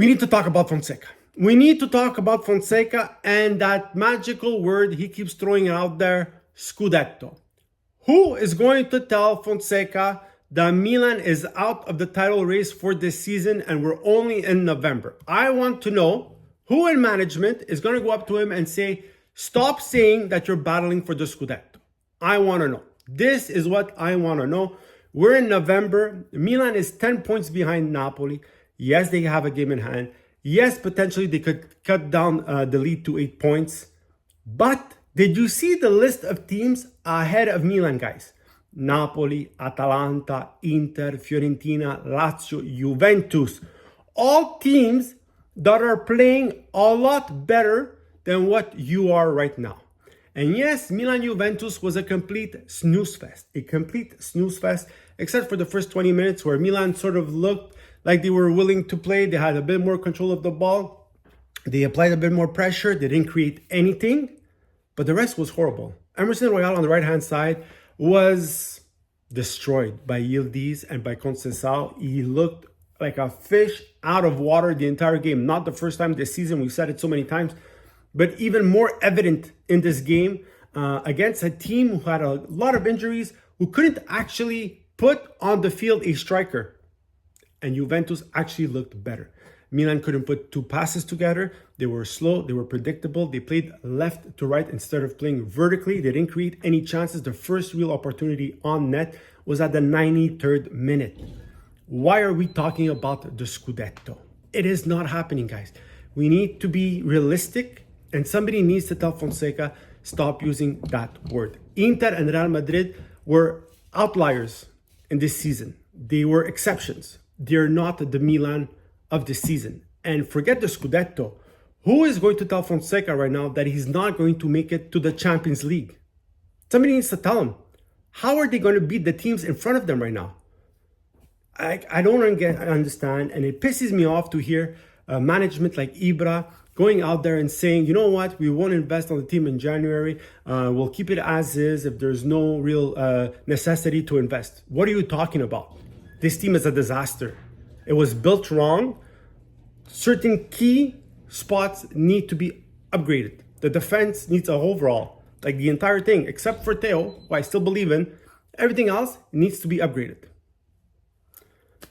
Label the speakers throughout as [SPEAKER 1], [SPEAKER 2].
[SPEAKER 1] We need to talk about Fonseca. We need to talk about Fonseca and that magical word he keeps throwing out there, scudetto. Who is going to tell Fonseca that Milan is out of the title race for this season and we're only in November? I want to know who in management is going to go up to him and say, stop saying that you're battling for the scudetto. I want to know. This is what I want to know. We're in November. Milan is 10 points behind Napoli. Yes, they have a game in hand. Yes, potentially they could cut down the lead to 8 points. But did you see the list of teams ahead of Milan, guys? Napoli, Atalanta, Inter, Fiorentina, Lazio, Juventus. All teams that are playing a lot better than what you are right now. And yes, Milan-Juventus was a complete snooze fest. A complete snooze fest, except for the first 20 minutes where Milan sort of looked like they were willing to play. They had a bit more control of the ball. They applied a bit more pressure. They didn't create anything. But the rest was horrible. Emerson Royal on the right-hand side was destroyed by Yildiz and by Conceição. He looked like a fish out of water the entire game. Not the first time this season. We've said it so many times. But even more evident in this game against a team who had a lot of injuries, who couldn't actually put on the field a striker. And Juventus actually looked better. Milan couldn't put two passes together. They were slow. They were predictable. They played left to right instead of playing vertically. They didn't create any chances. The first real opportunity on net was at the 93rd minute. Why are we talking about the scudetto? It is not happening, guys. We need to be realistic. And somebody needs to tell Fonseca, stop using that word. Inter and Real Madrid were outliers in this season. They were exceptions. They're not the Milan of the season. And forget the scudetto. Who is going to tell Fonseca right now that he's not going to make it to the Champions League? Somebody needs to tell him. How are they going to beat the teams in front of them right now? I don't understand. And it pisses me off to hear management like Ibra going out there and saying, you know what, we won't invest on the team in January. We'll keep it as is if there's no real necessity to invest. What are you talking about? This team is a disaster. It was built wrong. Certain key spots need to be upgraded. The defense needs a overhaul, like the entire thing, except for Theo, who I still believe in. Everything else needs to be upgraded.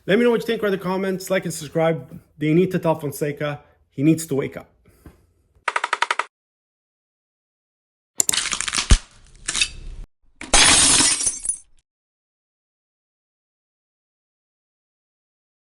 [SPEAKER 1] Let me know what you think in the comments. Like and subscribe. They need to tell Fonseca he needs to wake up.